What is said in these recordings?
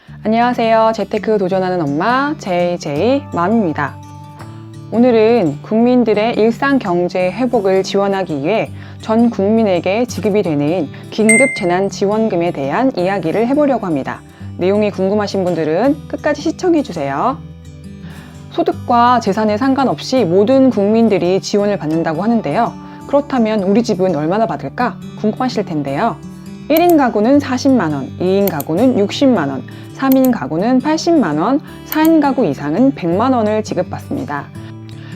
안녕하세요. 재테크 도전하는 엄마 JJ맘입니다. 오늘은 국민들의 일상 경제 회복을 지원하기 위해 전 국민에게 지급이 되는 긴급 재난 지원금에 대한 이야기를 해보려고 합니다. 내용이 궁금하신 분들은 끝까지 시청해 주세요. 소득과 재산에 상관없이 모든 국민들이 지원을 받는다고 하는데요. 그렇다면 우리 집은 얼마나 받을까 궁금하실 텐데요. 1인 가구는 40만원, 2인 가구는 60만원, 3인 가구는 80만원, 4인 가구 이상은 100만원을 지급받습니다.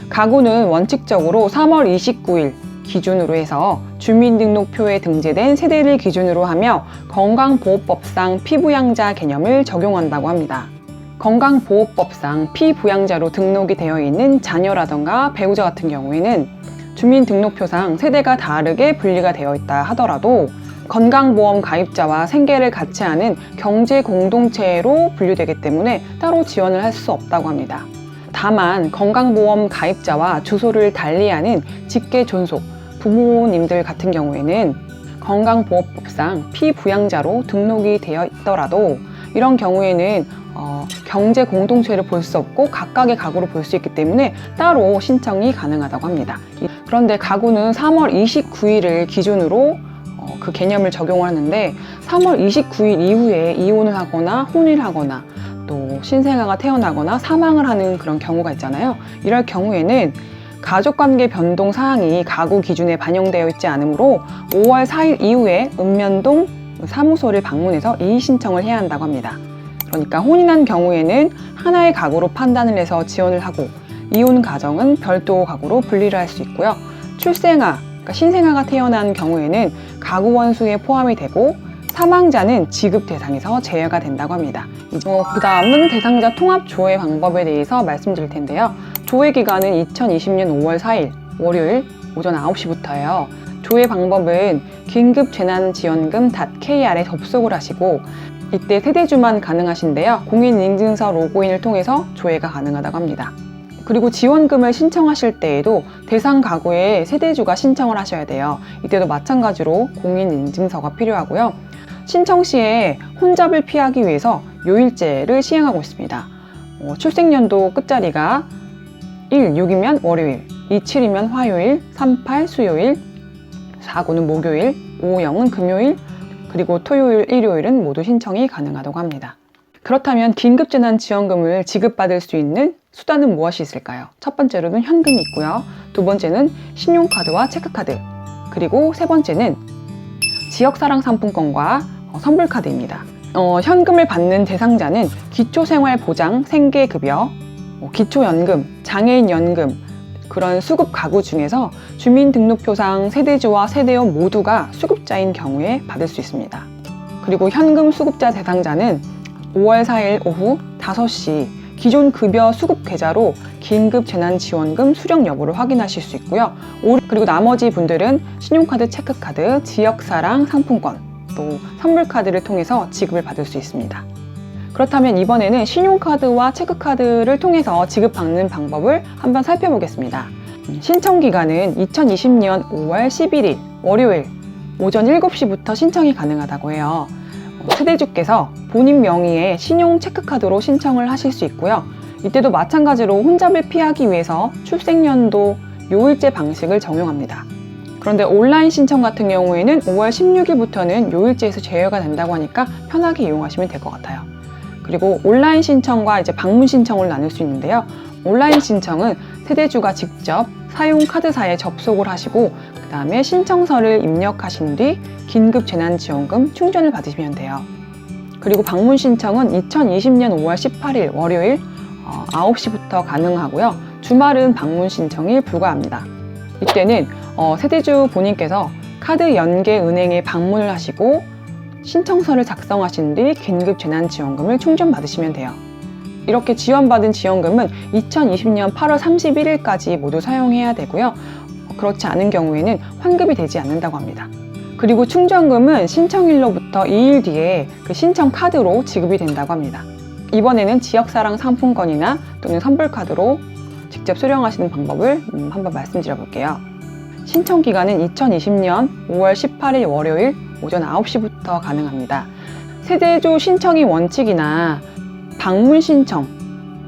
가구는 원칙적으로 3월 29일 기준으로 해서 주민등록표에 등재된 세대를 기준으로 하며 건강보호법상 피부양자 개념을 적용한다고 합니다. 건강보호법상 피부양자로 등록이 되어 있는 자녀라던가 배우자 같은 경우에는 주민등록표상 세대가 다르게 분리가 되어 있다 하더라도 건강보험 가입자와 생계를 같이 하는 경제공동체로 분류되기 때문에 따로 지원을 할 수 없다고 합니다. 다만 건강보험 가입자와 주소를 달리하는 직계존속 부모님들 같은 경우에는 건강보호법상 피부양자로 등록이 되어 있더라도 이런 경우에는 경제공동체를 볼 수 없고 각각의 가구로 볼 수 있기 때문에 따로 신청이 가능하다고 합니다. 그런데 가구는 3월 29일을 기준으로 그 개념을 적용을 하는데 3월 29일 이후에 이혼을 하거나 혼인을 하거나 또 신생아가 태어나거나 사망을 하는 그런 경우가 있잖아요. 이럴 경우에는 가족관계 변동 사항이 가구 기준에 반영되어 있지 않으므로 5월 4일 이후에 읍면동 사무소를 방문해서 이의 신청을 해야 한다고 합니다. 그러니까 혼인한 경우에는 하나의 가구로 판단을 해서 지원을 하고 이혼 가정은 별도 가구로 분리를 할 수 있고요. 출생아 그러니까 신생아가 태어난 경우에는 가구 원수에 포함이 되고 사망자는 지급 대상에서 제외가 된다고 합니다. 그 다음은 대상자 통합 조회 방법에 대해서 말씀드릴 텐데요. 조회 기간은 2020년 5월 4일 월요일 오전 9시부터예요. 조회 방법은 긴급재난지원금.kr에 접속을 하시고 이때 세대주만 가능하신데요. 공인인증서 로그인을 통해서 조회가 가능하다고 합니다. 그리고 지원금을 신청하실 때에도 대상 가구에 세대주가 신청을 하셔야 돼요. 이때도 마찬가지로 공인인증서가 필요하고요. 신청 시에 혼잡을 피하기 위해서 요일제를 시행하고 있습니다. 출생연도 끝자리가 1, 6이면 월요일, 2, 7이면 화요일, 3, 8 수요일, 4, 9는 목요일, 5, 0은 금요일, 그리고 토요일, 일요일은 모두 신청이 가능하다고 합니다. 그렇다면 긴급재난지원금을 지급받을 수 있는 수단은 무엇이 있을까요? 첫 번째로는 현금이 있고요. 두 번째는 신용카드와 체크카드, 그리고 세 번째는 지역사랑상품권과 선불카드입니다. 현금을 받는 대상자는 기초생활보장, 생계급여, 기초연금, 장애인연금 그런 수급 가구 중에서 주민등록표상 세대주와 세대원 모두가 수급자인 경우에 받을 수 있습니다. 그리고 현금 수급자 대상자는 5월 4일 오후 5시 기존 급여 수급 계좌로 긴급재난지원금 수령 여부를 확인하실 수 있고요. 그리고 나머지 분들은 신용카드, 체크카드, 지역사랑 상품권, 또 선불카드를 통해서 지급을 받을 수 있습니다. 그렇다면 이번에는 신용카드와 체크카드를 통해서 지급받는 방법을 한번 살펴보겠습니다. 신청기간은 2020년 5월 11일 월요일 오전 7시부터 신청이 가능하다고 해요. 세대주께서 본인 명의의 신용 체크카드로 신청을 하실 수 있고요. 이때도 마찬가지로 혼잡을 피하기 위해서 출생연도 요일제 방식을 적용합니다. 그런데 온라인 신청 같은 경우에는 5월 16일부터는 요일제에서 제외가 된다고 하니까 편하게 이용하시면 될 것 같아요. 그리고 온라인 신청과 이제 방문 신청을 나눌 수 있는데요. 온라인 신청은 세대주가 직접 사용 카드사에 접속을 하시고 그 다음에 신청서를 입력하신 뒤 긴급재난지원금 충전을 받으시면 돼요. 그리고 방문 신청은 2020년 5월 18일 월요일 9시부터 가능하고요. 주말은 방문 신청이 불가합니다. 이때는 세대주 본인께서 카드 연계 은행에 방문을 하시고 신청서를 작성하신 뒤 긴급재난지원금을 충전받으시면 돼요. 이렇게 지원받은 지원금은 2020년 8월 31일까지 모두 사용해야 되고요. 그렇지 않은 경우에는 환급이 되지 않는다고 합니다. 그리고 충전금은 신청일로부터 2일 뒤에 그 신청 카드로 지급이 된다고 합니다. 이번에는 지역사랑 상품권이나 또는 선불카드로 직접 수령하시는 방법을 한번 말씀드려 볼게요. 신청 기간은 2020년 5월 18일 월요일 오전 9시부터 가능합니다. 세대주 신청이 원칙이나 방문 신청,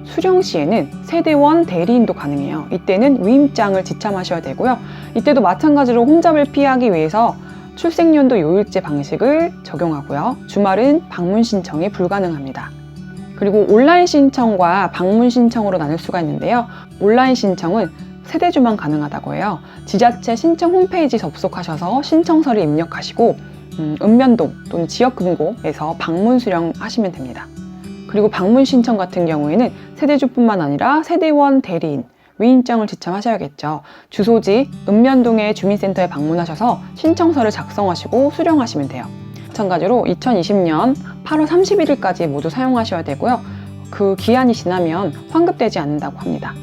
수령 시에는 세대원 대리인도 가능해요. 이때는 위임장을 지참하셔야 되고요. 이때도 마찬가지로 홈잡을 피하기 위해서 출생연도 요일제 방식을 적용하고요. 주말은 방문 신청이 불가능합니다. 그리고 온라인 신청과 방문 신청으로 나눌 수가 있는데요. 온라인 신청은 세대주만 가능하다고 해요. 지자체 신청 홈페이지 접속하셔서 신청서를 입력하시고 읍면동 또는 지역금고에서 방문 수령하시면 됩니다. 그리고 방문 신청 같은 경우에는 세대주뿐만 아니라 세대원 대리인, 위임장을 지참하셔야겠죠. 주소지 읍면동의 주민센터에 방문하셔서 신청서를 작성하시고 수령하시면 돼요. 마찬가지로 2020년 8월 31일까지 모두 사용하셔야 되고요. 그 기한이 지나면 환급되지 않는다고 합니다.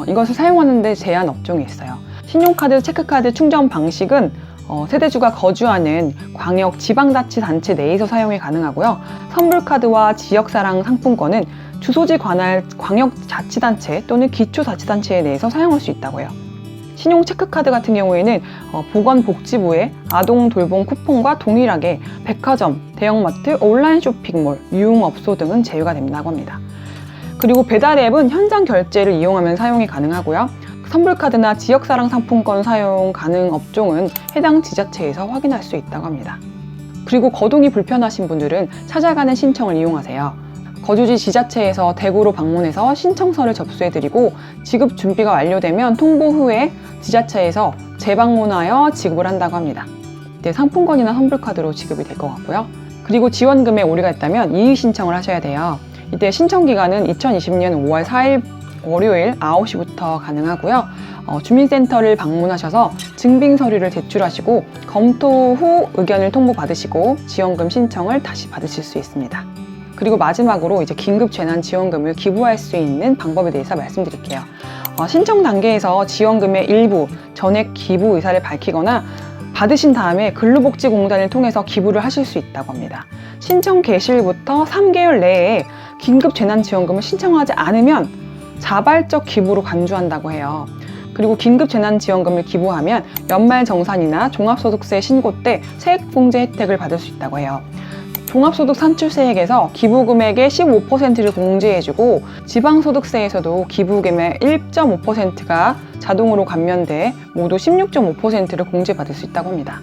이것을 사용하는데 제한 업종이 있어요. 신용카드, 체크카드 충전 방식은 세대주가 거주하는 광역 지방자치단체 내에서 사용이 가능하고요. 선불카드와 지역사랑 상품권은 주소지 관할 광역자치단체 또는 기초자치단체에 대해서 사용할 수 있다고 해요. 신용 체크카드 같은 경우에는 보건복지부의 아동돌봄 쿠폰과 동일하게 백화점, 대형마트, 온라인 쇼핑몰, 유흥업소 등은 제휴가 된다고 합니다. 그리고 배달앱은 현장 결제를 이용하면 사용이 가능하고요. 선불카드나 지역사랑 상품권 사용 가능 업종은 해당 지자체에서 확인할 수 있다고 합니다. 그리고 거동이 불편하신 분들은 찾아가는 신청을 이용하세요. 거주지 지자체에서 대구로 방문해서 신청서를 접수해드리고 지급 준비가 완료되면 통보 후에 지자체에서 재방문하여 지급을 한다고 합니다. 이때 상품권이나 선불카드로 지급이 될 것 같고요. 그리고 지원금에 오류가 있다면 이의 신청을 하셔야 돼요. 이때 신청 기간은 2020년 5월 4일 월요일 9시부터 가능하고요. 주민센터를 방문하셔서 증빙 서류를 제출하시고 검토 후 의견을 통보받으시고 지원금 신청을 다시 받으실 수 있습니다. 그리고 마지막으로 이제 긴급 재난 지원금을 기부할 수 있는 방법에 대해서 말씀드릴게요. 신청 단계에서 지원금의 일부 전액 기부 의사를 밝히거나 받으신 다음에 근로복지공단을 통해서 기부를 하실 수 있다고 합니다. 신청 개시일부터 3개월 내에 긴급 재난 지원금을 신청하지 않으면 자발적 기부로 간주한다고 해요. 그리고 긴급 재난 지원금을 기부하면 연말정산이나 종합소득세 신고 때 세액공제 혜택을 받을 수 있다고 해요. 종합소득 산출세액에서 기부금액의 15%를 공제해주고 지방소득세에서도 기부금의 1.5%가 자동으로 감면돼 모두 16.5%를 공제받을 수 있다고 합니다.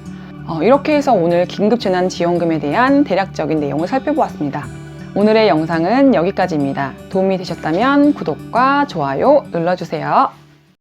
이렇게 해서 오늘 긴급재난지원금에 대한 대략적인 내용을 살펴보았습니다. 오늘의 영상은 여기까지입니다. 도움이 되셨다면 구독과 좋아요 눌러주세요.